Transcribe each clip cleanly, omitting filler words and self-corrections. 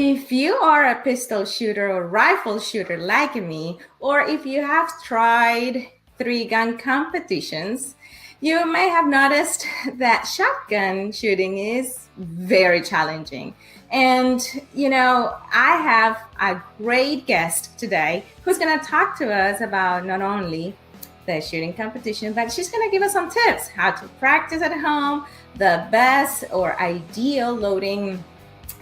If you are a pistol shooter or rifle shooter like me, or if you have tried three-gun competitions, you may have noticed that shotgun shooting is very challenging. And, I have a great guest today who's going to talk to us about not only the shooting competition, but she's going to give us some tips how to practice at home, the best or ideal loading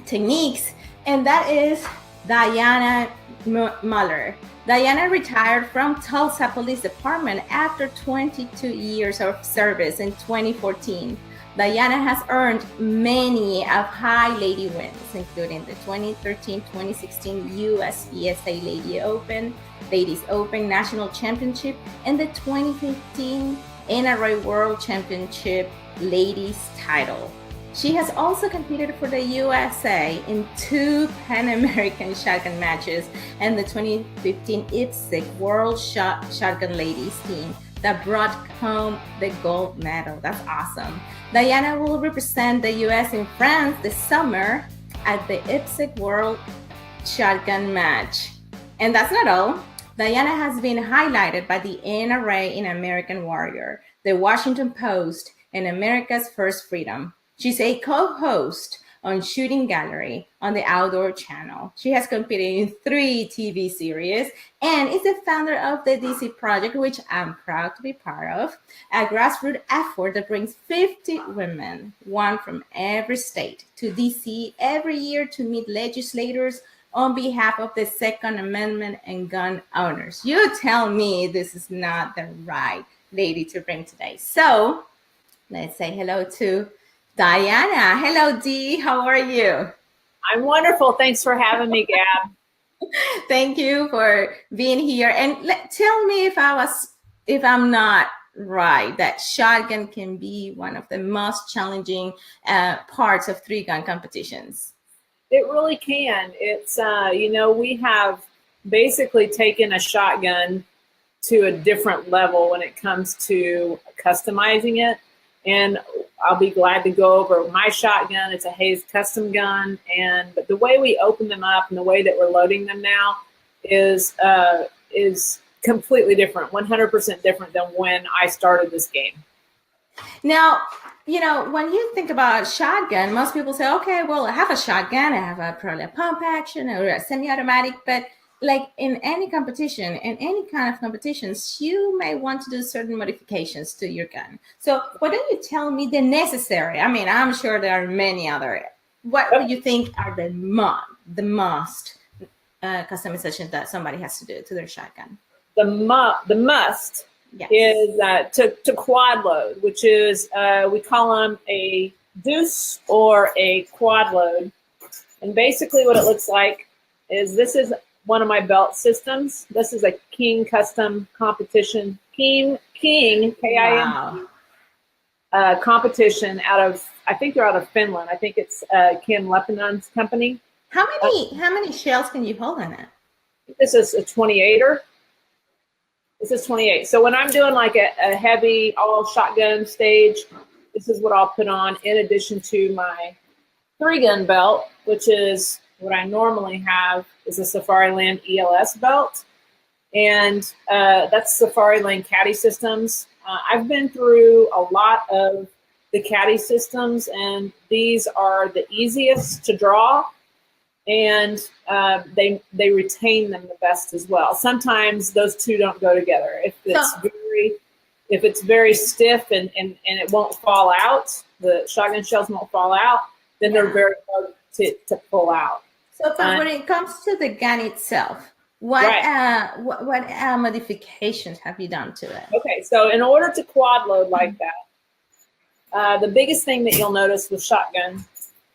techniques, and that is Diana Muller. Diana retired from Tulsa Police Department after 22 years of service in 2014. Diana has earned many of high lady wins, including the 2013-2016 USPSA Ladies Open National Championship and the 2015 NRA World Championship Ladies title. She has also competed for the USA in 2 Pan American shotgun matches and the 2015 IPSC World Shotgun Ladies team that brought home the gold medal. That's awesome. Diana will represent the US in France this summer at the IPSC World Shotgun Match. And that's not all. Diana has been highlighted by the NRA in American Warrior, the Washington Post, and America's First Freedom. She's a co-host on Shooting Gallery on the Outdoor Channel. She has competed in 3 TV series and is the founder of the DC Project, which I'm proud to be part of, a grassroots effort that brings 50 women, one from every state, to DC every year to meet legislators on behalf of the Second Amendment and gun owners. You tell me this is not the right lady to bring today. So let's say hello to Diana. Hello, Dee. How are you? I'm wonderful. Thanks for having me, Gab. Thank you for being here. And tell me if I'm not right, that shotgun can be one of the most challenging parts of three-gun competitions. It really can. It's, we have basically taken a shotgun to a different level when it comes to customizing it. And I'll be glad to go over my shotgun. It's a Hayes custom gun, but the way we open them up and the way that we're loading them now is completely different, 100% different than when I started this game. Now, when you think about shotgun, most people say, okay, well, I have a shotgun, I have probably a pump action or a semi-automatic, but like in any competition, in any kind of competitions, you may want to do certain modifications to your gun. So why don't you tell me the necessary? I mean, I'm sure there are many other. What do you think are the most customization that somebody has to do to their shotgun? The must yes. is to quad load, which is we call them a deuce or a quad load. And basically what it looks like is this is one of my belt systems. This is a King custom competition. King K-I-M, wow. Competition I think they're out of Finland. I think it's Kim Lepinen's company. How many shells can you hold in it? This is a 28er. This is 28. So when I'm doing like a heavy all shotgun stage, this is what I'll put on in addition to my 3-gun belt, which is what I normally have is a Safariland ELS belt. And that's Safariland caddy systems. I've been through a lot of the caddy systems, and these are the easiest to draw, and they retain them the best as well. Sometimes those two don't go together. If it's very stiff and it won't fall out, the shotgun shells won't fall out, then they're very hard to pull out. So when it comes to the gun itself, what modifications have you done to it? Okay, so in order to quad load like that, the biggest thing that you'll notice with shotgun,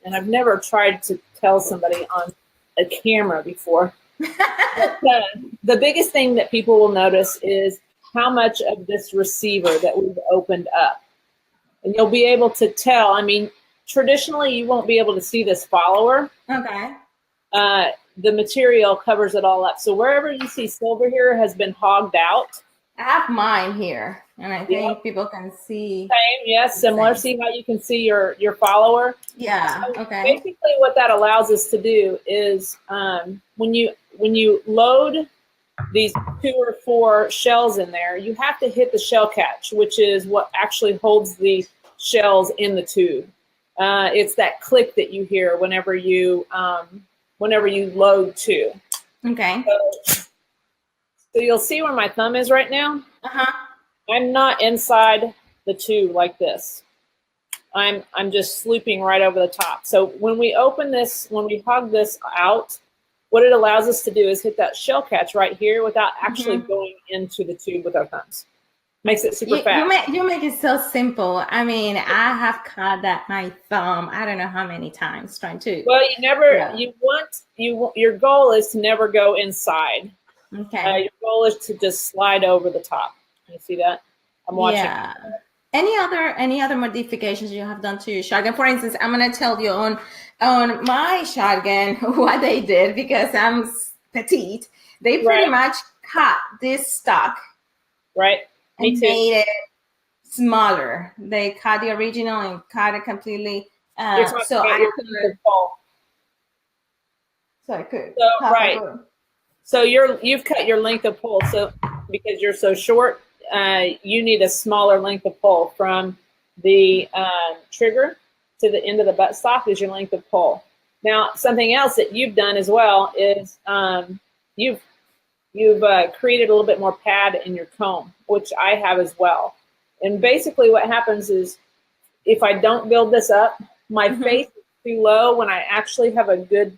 and I've never tried to tell somebody on a camera before, but the biggest thing that people will notice is how much of this receiver that we've opened up. And you'll be able to tell, I mean, traditionally you won't be able to see this follower. Okay. The material covers it all up. So wherever you see silver here has been hogged out. I have mine here, and I Yeah. think people can see. Same, yes, similar. Same. See how you can see your follower? Yeah. So Okay. basically what that allows us to do is when you load these 2 or 4 shells in there, you have to hit the shell catch, which is what actually holds the shells in the tube. It's that click that you hear whenever you load 2. Okay. So you'll see where my thumb is right now. Uh-huh. I'm not inside the tube like this. I'm just slooping right over the top. So when we open this, when we hug this out, what it allows us to do is hit that shell catch right here without actually going into the tube with our thumbs. Makes it super fast. You make it so simple. I mean, I have caught that my thumb. I don't know how many times trying to. Well, Yeah. your goal is to never go inside. Okay. Your goal is to just slide over the top. Can you see that? I'm watching. Yeah. Any other modifications you have done to your shotgun? For instance, I'm gonna tell you on my shotgun what they did because I'm petite. They pretty much cut this stock Right. Me and too. made it smaller. They cut the original and cut it completely. You're talking So about I your could. pole. So I could. So Half right. a foot. So you've cut your length of pole. So because you're so short, you need a smaller length of pole from the trigger to the end of the buttstock is your length of pole. Now, something else that you've done as well is you've created a little bit more pad in your comb, which I have as well. And basically what happens is if I don't build this up, my face is too low when I actually have a good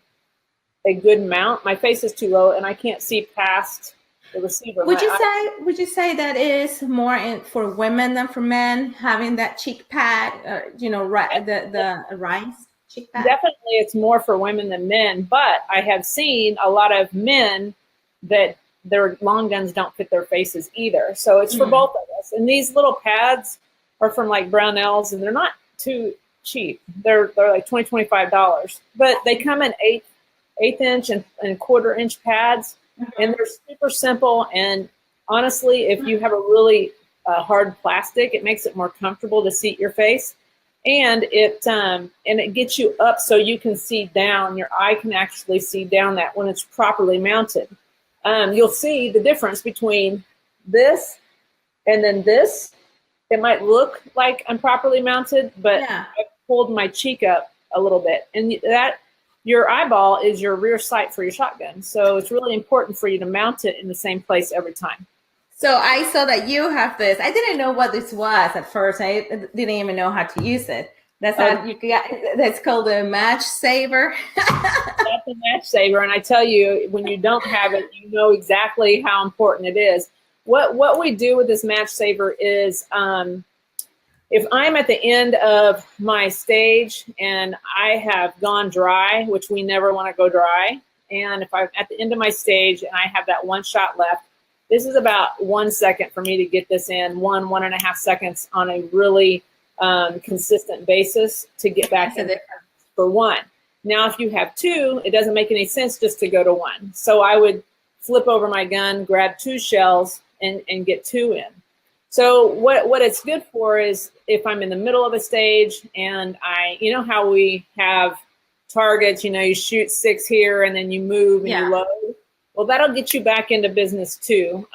mount. My face is too low and I can't see past the receiver. Would you say that is more for women than for men, having that cheek pad, the rise cheek pad? Definitely it's more for women than men, but I have seen a lot of men that their long guns don't fit their faces either. So it's for both of us. And these little pads are from like Brownells and they're not too cheap. They're like $20, $25, but they come in eighth inch and 1/4 inch pads, and they're super simple. And honestly, if you have a really hard plastic, it makes it more comfortable to seat your face, and it gets you up so you can see down. Your eye can actually see down that when it's properly mounted. You'll see the difference between this and then this. It might look like I'm properly mounted, but I've pulled my cheek up a little bit, and that. Your eyeball is your rear sight for your shotgun. So it's really important for you to mount it in the same place every time. So I saw that you have this. I didn't know what this was at first. I didn't even know how to use it. That's called a match saver. That's a match saver. And I tell you, when you don't have it, you know exactly how important it is. What we do with this match saver is if I'm at the end of my stage and I have gone dry, which we never want to go dry, and if I'm at the end of my stage and I have that one shot left, this is about 1 second for me to get this in, 1.5 seconds on a really consistent basis to get back in for 1. Now, if you have 2, it doesn't make any sense just to go to 1. So I would flip over my gun, grab 2 shells, and get 2 in. So what it's good for is if I'm in the middle of a stage and you know how we have targets, you shoot 6 here and then you move and you load. Well, that'll get you back into business too.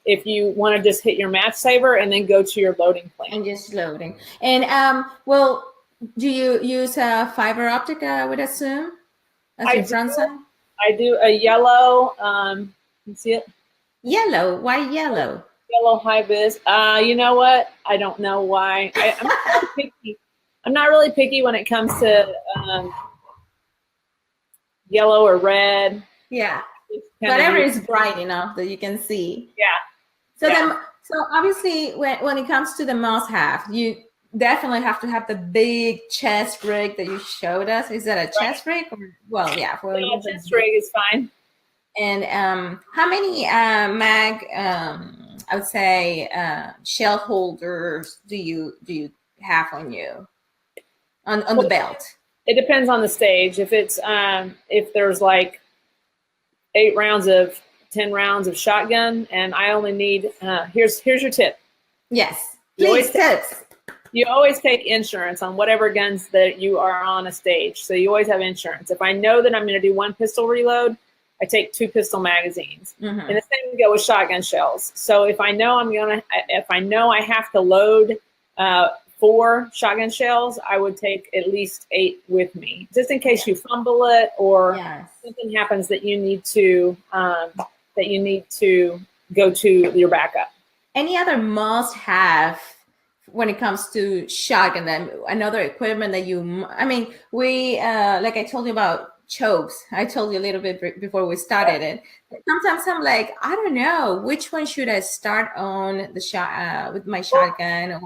If you want to just hit your match saver and then go to your loading plan. And just loading. And well, do you use a fiber optic, I would assume? As your front side? I do a yellow, you see it? Yellow, why yellow? Yellow high vis. You know what? I don't know why. I'm not really picky. I'm not really picky when it comes to yellow or red. Yeah, whatever is bright enough that you can see. Yeah. So obviously, when it comes to the must-have, you definitely have to have the big chest rig that you showed us. Is that a chest rig? Well, yeah. Chest rig is fine. And how many I would say shell holders do you have on you on the belt? It depends on the stage. If it's if there's like 8 rounds of 10 rounds of shotgun, and I only need, here's your tip. Yes, You please, always, tips. you always take insurance on whatever guns that you are on a stage. So you always have insurance. If I know that I'm going to do 1 pistol reload, I take 2 pistol magazines. And the same would go with shotgun shells. So if I know I have to load 4 shotgun shells, I would take at least 8 with me, just in case you fumble it or something happens that you need to go to your backup. Any other must-have when it comes to shotgun and another equipment that we like I told you about chokes. I told you a little bit before we started it. Sometimes I'm like, I don't know which one should I start on the shot with my shotgun. Or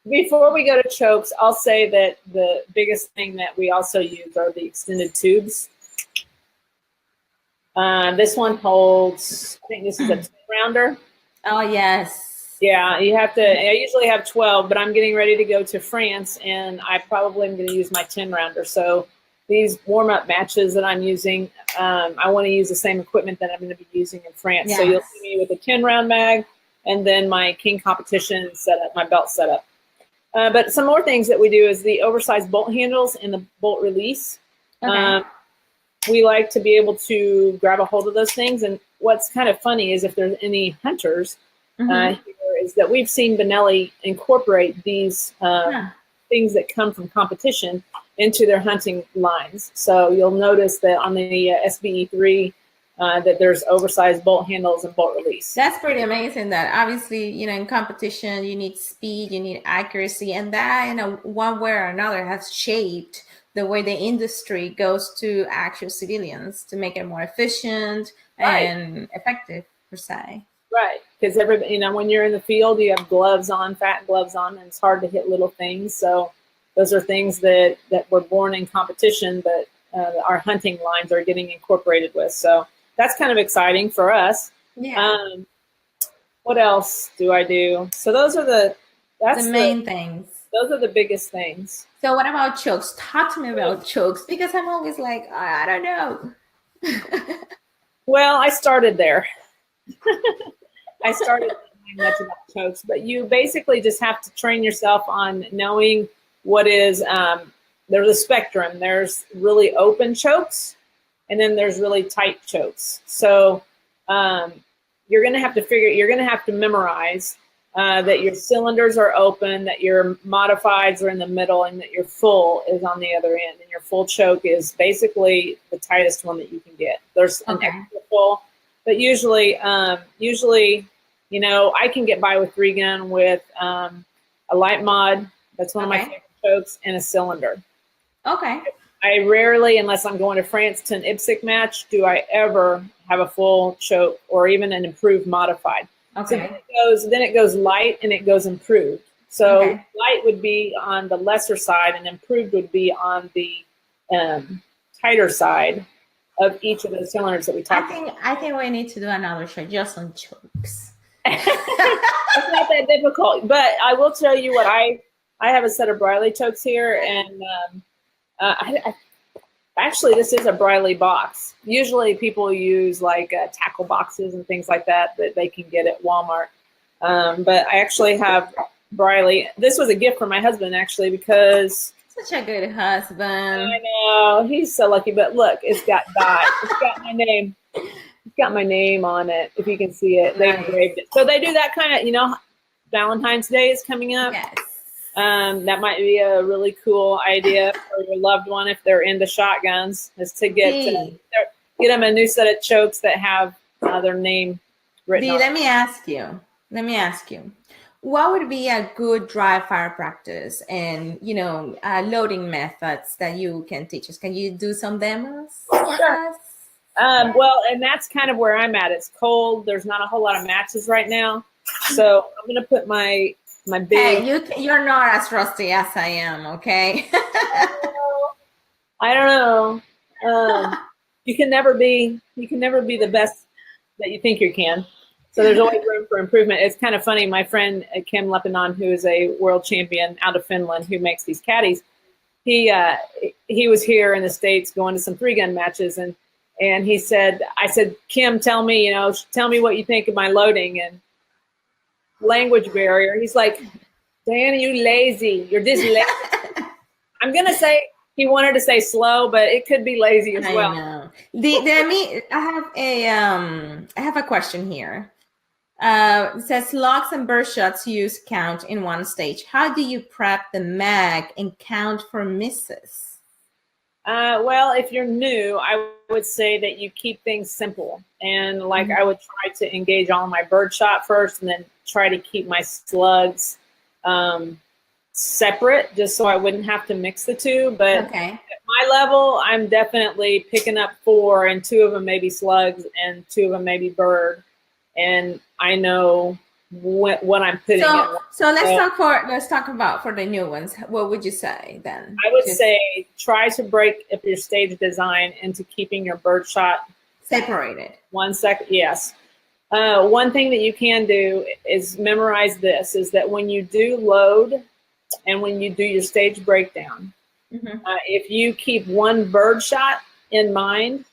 before we go to chokes, I'll say that the biggest thing that we also use are the extended tubes. This one holds, I think this is a 10-rounder. Oh, yes. Yeah, you have to, I usually have 12, but I'm getting ready to go to France, and I probably am going to use my 10-rounder. So these warm-up matches that I'm using, I want to use the same equipment that I'm going to be using in France. So you'll see me with a 10-round mag, and then my King competition setup, my belt setup. But some more things that we do is the oversized bolt handles and the bolt release. We like to be able to grab a hold of those things. And what's kind of funny is if there's any hunters here, is that we've seen Benelli incorporate these things that come from competition into their hunting lines. So you'll notice that on the SBE3 that there's oversized bolt handles and bolt release. That's pretty amazing. That obviously, in competition, you need speed, you need accuracy, and that, one way or another has shaped the way the industry goes to actual civilians to make it more efficient and effective, per se. Right, because everybody, when you're in the field, you have gloves on, fat gloves on, and it's hard to hit little things. So those are things that were born in competition, but our hunting lines are getting incorporated with. So that's kind of exciting for us. Yeah. What else do I do? So those are the main things. Those are the biggest things. So what about chokes? Talk to me about chokes, because I'm always like, I don't know. Well, I started there. I started knowing much about chokes, but you basically just have to train yourself on knowing what is, there's a spectrum. There's really open chokes, and then there's really tight chokes. So you're going to have to memorize that your cylinders are open, that your modifieds are in the middle, and that your full is on the other end. And your full choke is basically the tightest one that you can get. There's an extra full, but usually, I can get by with 3-gun with a light mod. That's one of my favorite chokes, and a cylinder. Okay. I rarely, unless I'm going to France to an IPSC match, do I ever have a full choke or even an improved modified. Okay. So then it goes light and it goes improved. So light would be on the lesser side, and improved would be on the tighter side of each of those cylinders that we talked about. I think we need to do another show just on chokes. It's not that difficult, but I will tell you what, I have a set of Briley chokes here, and actually this is a Briley box. Usually people use like tackle boxes and things like that they can get at Walmart. But I actually have Briley. This was a gift from my husband, actually, because such a good husband. I know, he's so lucky. But look, it's got dye. It's got my name. It's got my name on it. If you can see it, they engraved it. So they do that kind of, Valentine's Day is coming up. Yes. That might be a really cool idea for your loved one if they're into shotguns, is to get them a new set of chokes that have their name written on it. Let me ask you, what would be a good dry fire practice and, loading methods that you can teach us? Can you do some demos for us? Well, and that's kind of where I'm at. It's cold. There's not a whole lot of matches right now. So I'm going to put my big... Hey, you're not as rusty as I am, okay? I don't know. You can never be the best that you think you can. So there's always room for improvement. It's kind of funny. My friend Kim Lepanon, who is a world champion out of Finland, who makes these caddies, he was here in the States going to some 3-gun matches, and And he said, I said, Kim, tell me what you think of my loading. And language barrier. He's like, Diana, you lazy. You're this lazy. I'm going to say he wanted to say slow, but it could be lazy as well. I know. I have a question here. It says logs and bird shots used count in one stage. How do you prep the mag and count for misses? Well, if you're new, I would say that you keep things simple. And like I would try to engage all my bird shot first and then try to keep my slugs separate just so I wouldn't have to mix the two. But okay. At my level, I'm definitely picking up 4 and 2 of them may be slugs and 2 of them may be bird. And I know what I'm putting in. So let's talk about for the new ones. What would you say then? I would say try to break up your stage design into keeping your bird shot separated. 1 second. Yes. One thing that you can do is memorize this, is that when you do load and when you do your stage breakdown, if you keep one bird shot in mind,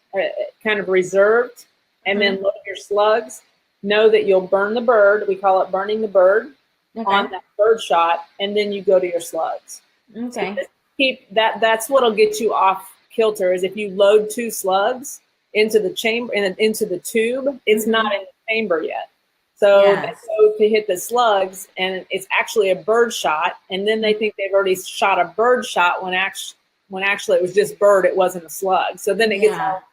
kind of reserved, and then load your slugs, know that you'll burn the bird. We call it burning the bird on that bird shot, and then you go to your slugs. Okay. So keep that's what'll get you off kilter, is if you load 2 slugs into the chamber and into the tube, it's not in the chamber yet. So they go to hit the slugs and it's actually a bird shot, and then they think they've already shot a bird shot when actually it was just bird, it wasn't a slug. So then it gets all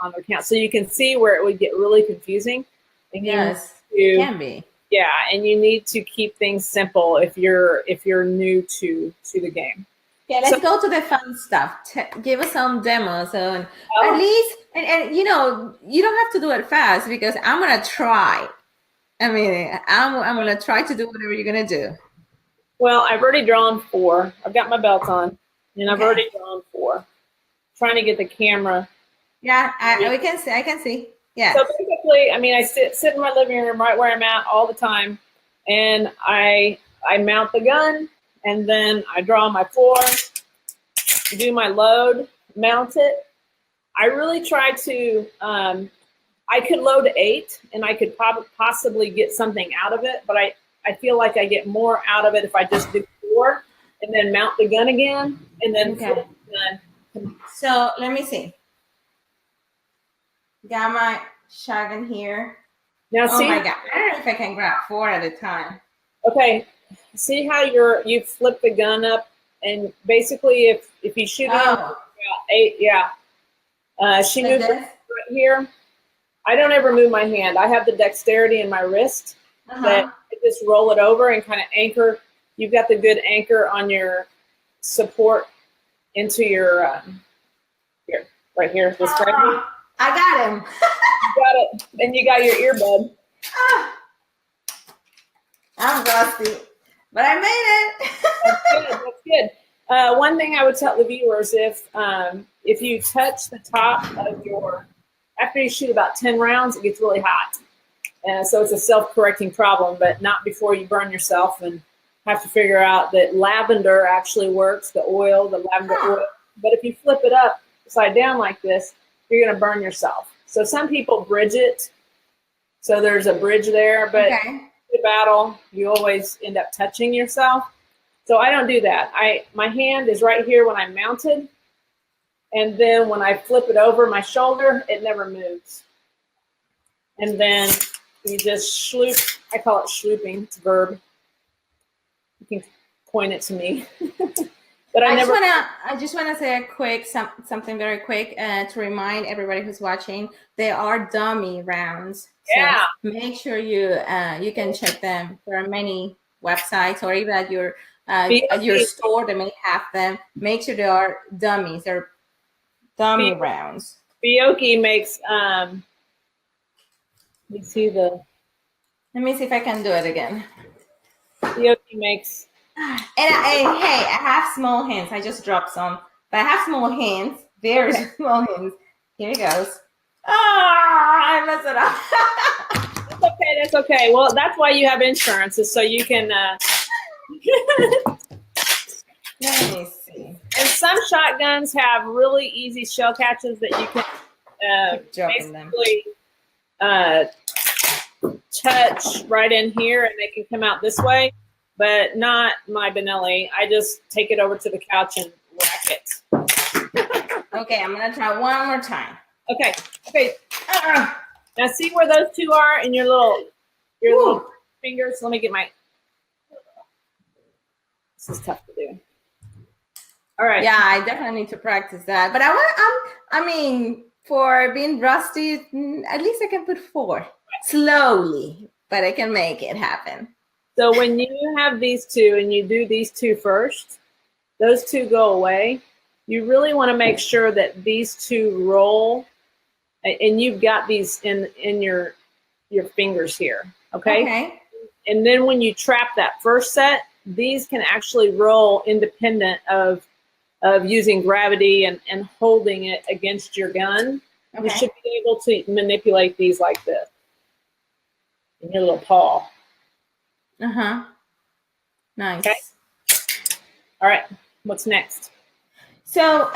on their count. So you can see where it would get really confusing. And it can be. Yeah, and you need to keep things simple if you're new to the game. Yeah, let's go to the fun stuff. Give us some demos, at least, and you know, you don't have to do it fast because I'm gonna try. I mean, I'm gonna try to do whatever you're gonna do. Well, I've already drawn 4. I've got my belt on, and I've already drawn 4. Trying to get the camera. Yeah, we can see. I can see. Yeah. So basically, I mean, I sit in my living room right where I'm at all the time, and I mount the gun, and then I draw my 4, do my load, mount it. I really try to. I could load 8, and I could possibly get something out of it, but I feel like I get more out of it if I just do 4, and then mount the gun again, and then flip the gun. So let me see. Got my shotgun here. Now, see, oh my God, I don't know if I can grab 4 at a time. Okay, see how you flip the gun up, and basically if you shoot about 8, she moves right here. I don't ever move my hand. I have the dexterity in my wrist that I just roll it over and kind of anchor. You've got the good anchor on your support into your here, right here. This right here. I got him. You got it. And you got your earbud. I'm rusty, but I made it. That's good. That's good. One thing I would tell the viewers, if you touch the top of after you shoot about 10 rounds, it gets really hot. And so it's a self-correcting problem, but not before you burn yourself and have to figure out that lavender actually works, the lavender oil. But if you flip it up upside down like this, you're going to burn yourself. So some people bridge it. So there's a bridge there, but in the battle, you always end up touching yourself. So I don't do that. My hand is right here when I'm mounted. And then when I flip it over my shoulder, it never moves. And then you just sloop. I call it slooping. It's a verb. You can point it to me. But I just wanna say a quick something very quick to remind everybody who's watching. They are dummy rounds. Yeah. So make sure you can check them. There are many websites, or even at your store, they may have them. Make sure they are dummies. They're dummy rounds. Bioki makes you see the. Let me see if I can do it again. Bioki makes. And I have small hands. I just dropped some, but I have small hands. Very small hands. Here it goes. I messed it up. That's okay. That's okay. Well, that's why you have insurance, is so you can. Let me see. And some shotguns have really easy shell catches that you can Keep dropping them. basically touch right in here and they can come out this way, but not my Benelli. I just take it over to the couch and whack it. Okay, I'm gonna try one more time. Okay. Now see where those two are in your little fingers? Let me get my, this is tough to do. All right. Yeah, I definitely need to practice that. But I mean, for being rusty, at least I can put 4 slowly, but I can make it happen. So when you have these two and you do these two first, those two go away. You really want to make sure that these two roll, and you've got these in your fingers here. Okay. And then when you trap that first set, these can actually roll independent of using gravity and holding it against your gun. Okay. You should be able to manipulate these like this in your little paw. Nice. Okay. All right. What's next? So,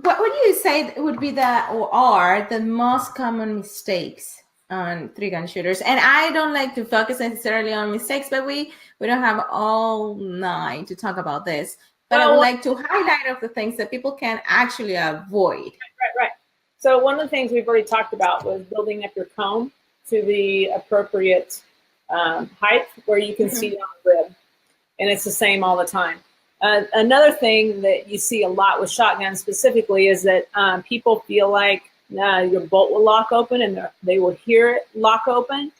what would you say would be the most common mistakes on 3-gun shooters? And I don't like to focus necessarily on mistakes, but we don't have all night to talk about this. But I would like to highlight of the things that people can actually avoid. Right. So one of the things we've already talked about was building up your comb to the appropriate height where you can see down the rib. And it's the same all the time. Another thing that you see a lot with shotguns specifically is that people feel like your bolt will lock open and they will hear it lock open.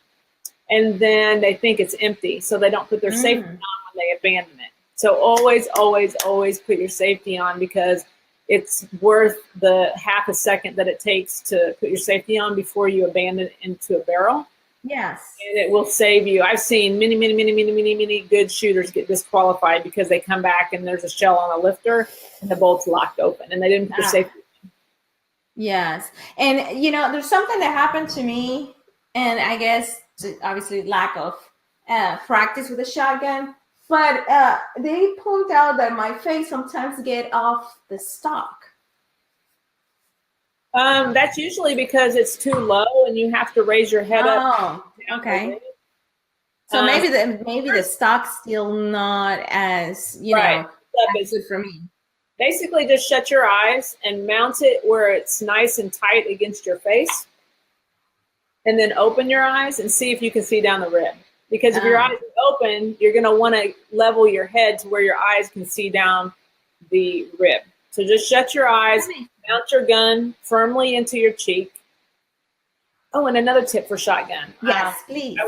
And then they think it's empty. So they don't put their safety on when they abandon it. So always, always, always put your safety on, because it's worth the half a second that it takes to put your safety on before you abandon it into a barrel. Yes. And it will save you. I've seen many good shooters get disqualified because they come back and there's a shell on a lifter and the bolt's locked open and they didn't put their safety on. Yes. And, there's something that happened to me, and I guess obviously lack of practice with a shotgun. But they point out that my face sometimes get off the stock. That's usually because it's too low and you have to raise your head up. Oh, okay. So maybe the stock's still not as, as good for me. Basically, just shut your eyes and mount it where it's nice and tight against your face. And then open your eyes and see if you can see down the rib. Because if your eyes are open, you're going to want to level your head to where your eyes can see down the rib. So just shut your eyes, mount your gun firmly into your cheek. Oh, and another tip for shotgun. Yes, please.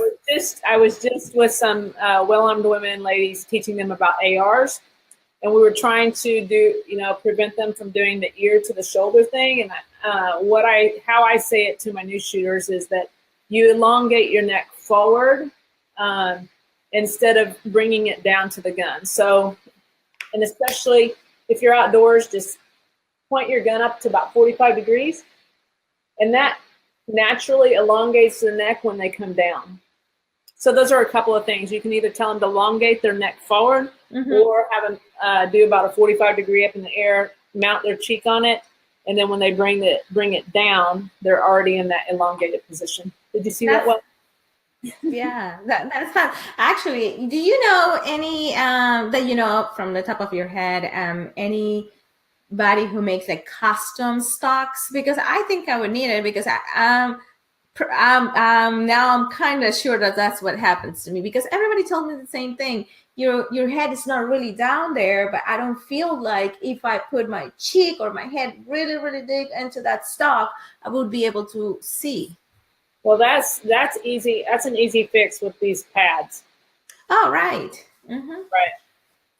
I was just with some well-armed women, ladies, teaching them about ARs. And we were trying to prevent them from doing the ear to the shoulder thing. And how I say it to my new shooters is that you elongate your neck forward instead of bringing it down to the gun. So, and especially if you're outdoors, just point your gun up to about 45 degrees, and that naturally elongates the neck when they come down. So those are a couple of things. You can either tell them to elongate their neck forward or have them do about a 45 degree up in the air, mount their cheek on it, and then when they bring it down, they're already in that elongated position. Did you see that well? Yeah, that's not actually. Do you know any that from the top of your head anybody who makes like custom stocks? Because I think I would need it, because now I'm kind of sure that that's what happens to me, because everybody told me the same thing. Your head is not really down there, but I don't feel like if I put my cheek or my head really, really deep into that stock, I would be able to see. Well, that's easy. That's an easy fix with these pads. Oh, right. Right.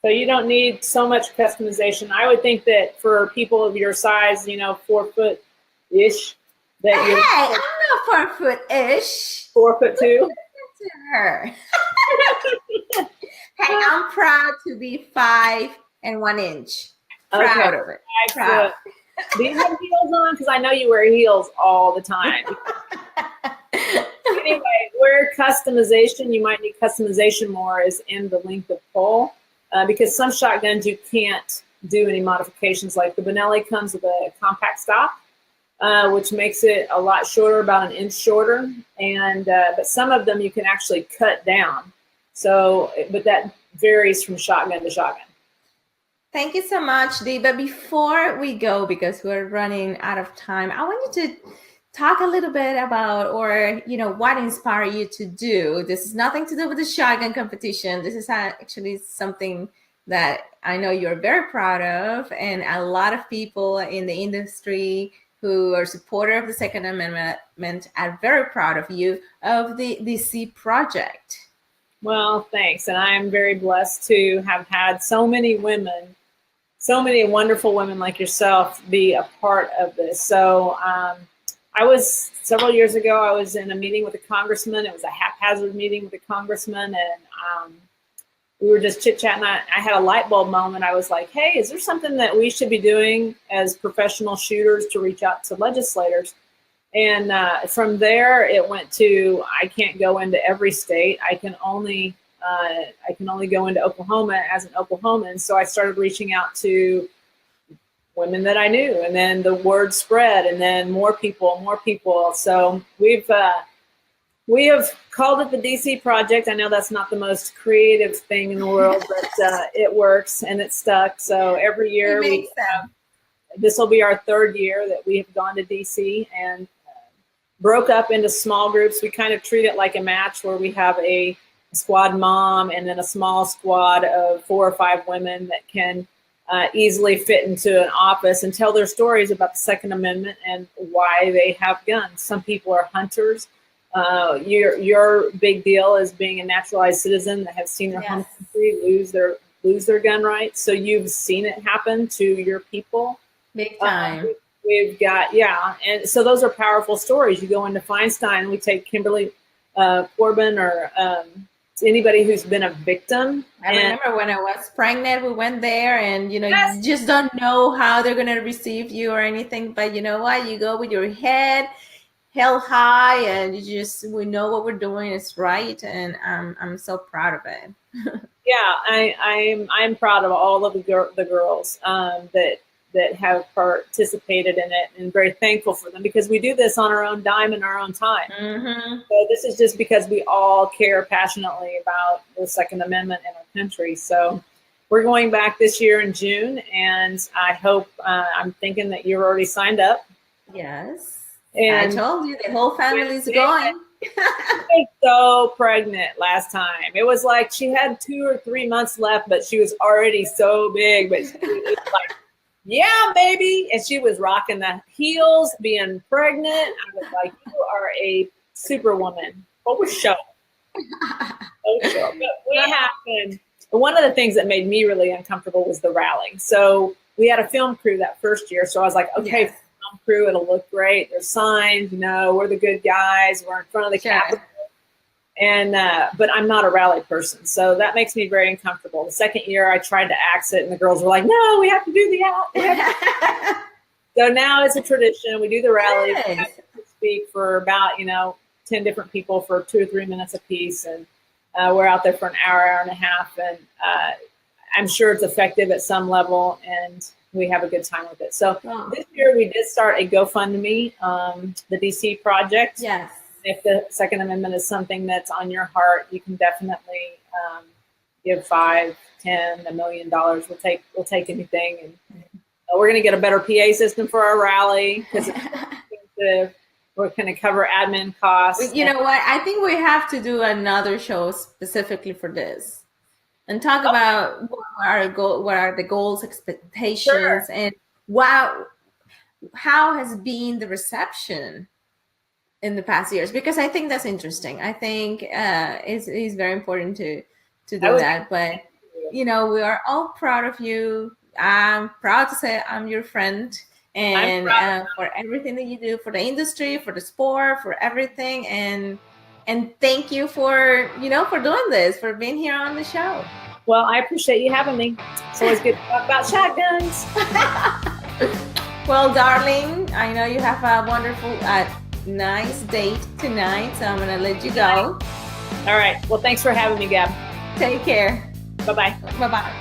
So you don't need so much customization. I would think that for people of your size, 4 foot-ish. I'm not 4 foot-ish. 4'2". Her. Hey, I'm proud to be 5 and 1 inch. Proud of it. Proud. Do you have heels on? Because I know you wear heels all the time. Anyway, where customization, you might need customization more, is in the length of pull. Because some shotguns you can't do any modifications. Like the Benelli comes with a compact stock. which makes it a lot shorter, about an inch shorter. And but some of them you can actually cut down. So, but that varies from shotgun to shotgun. Thank you so much, Dee. But before we go, because we're running out of time, I want you to talk a little bit about, or what inspired you to do. This is nothing to do with the shotgun competition. This is actually something that I know you're very proud of, and a lot of people in the industry who are supporter of the Second Amendment are very proud of you, of the DC project. Well, thanks. And I'm very blessed to have had so many women, so many wonderful women like yourself be a part of this. So I was, several years ago, I was in a meeting with a congressman. It was a haphazard meeting with a congressman, and we were just chit-chatting. I had a light bulb moment. I was like, hey, is there something that we should be doing as professional shooters to reach out to legislators? And from there, it went to, I can't go into every state. I can only go into Oklahoma as an Oklahoman. So I started reaching out to women that I knew, and then the word spread, and then more people. So we have called it the DC Project. I know that's not the most creative thing in the world, but it works and it stuck. So every year this will be our third year that we have gone to DC and broke up into small groups. We kind of treat it like a match where we have a squad mom and then a small squad of 4 or 5 women that can easily fit into an office and tell their stories about the Second Amendment and why they have guns. Some people are hunters. Your big deal is being a naturalized citizen that has seen their home country lose their gun rights. So you've seen it happen to your people. Big time. We've got, and so those are powerful stories. You go into Feinstein, we take Kimberly Corbin or anybody who's been a victim. I remember when I was pregnant, we went there, and you just don't know how they're going to receive you or anything. But you know what? You go with your head held high, and we know what we're doing is right, and I'm so proud of it. I'm proud of all of the girls that have participated in it, and very thankful for them, because we do this on our own dime and our own time. Mm-hmm. So this is just because we all care passionately about the Second Amendment in our country. So we're going back this year in June, and I hope, I'm thinking that you're already signed up. Yes. And I told you the whole family's going. I was so pregnant last time. It was like she had 2 or 3 months left, but she was already so big. But she was like, yeah, baby. And she was rocking the heels, being pregnant. I was like, you are a superwoman. What was show? But we happened. One of the things that made me really uncomfortable was the rally. So we had a film crew that first year. So I was like, okay, film crew, it'll look great. There's signs, we're the good guys. We're in front of the Capitol. And but I'm not a rally person, so that makes me very uncomfortable. The second year, I tried to axe it, and the girls were like, "No, we have to do the out." So now it's a tradition. We do the rally. Yes. We have to speak for about 10 different people for 2 or 3 minutes a piece, and we're out there for an hour and a half, and I'm sure it's effective at some level, and we have a good time with it. So this year we did start a GoFundMe, the DC Project. Yes. If the Second Amendment is something that's on your heart, you can definitely give $5, $10, $1 million. We'll take anything, and we're going to get a better PA system for our rally because we're going to cover admin costs. You know what? I think we have to do another show specifically for this, and talk about what are the goals, expectations, and how has been the reception in the past years, because I think that's interesting. I think it's very important to do that. But we are all proud of you. I'm proud to say I'm your friend, and for everything that you do for the industry, for the sport, for everything, and thank you for for doing this, for being here on the show. Well, I appreciate you having me. It's always good to talk about shotguns. Well, darling, I know you have a wonderful nice date tonight, so I'm gonna let you go. All right. Well, thanks for having me, Gab. Take care. Bye-bye. Bye-bye.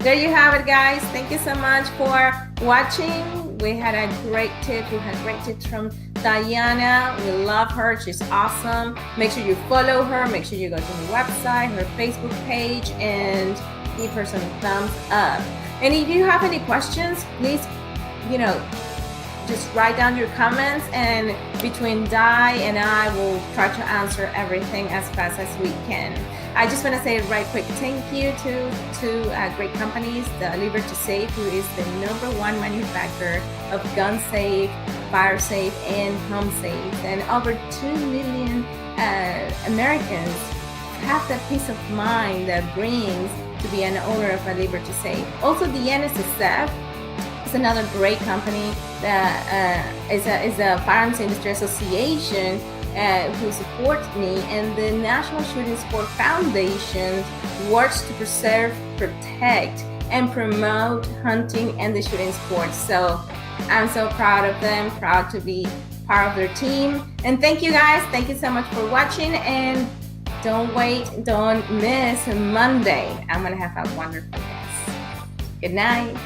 there you have it, guys. Thank you so much for watching. We had a great tip. We had great tips from Diana. We love her. She's awesome. Make sure you follow her. Make sure you go to her website, her Facebook page, and give her some thumbs up. And if you have any questions, please, just write down your comments, and between Di and I will try to answer everything as fast as we can. I just want to say right quick thank you to great companies, the Liberty Safe, who is the #1 manufacturer of gun safe, fire safe, and home safe. And over 2 million Americans have that peace of mind that brings to be an owner of a Liberty Safe. Also, the NSSF is another great company that is a Firearms Industry Association who supports me, and the National Shooting Sport Foundation works to preserve, protect, and promote hunting and the shooting sports. So I'm so proud of them, proud to be part of their team. And thank you guys. Thank you so much for watching, and don't miss Monday. I'm gonna have a wonderful guest. Good night.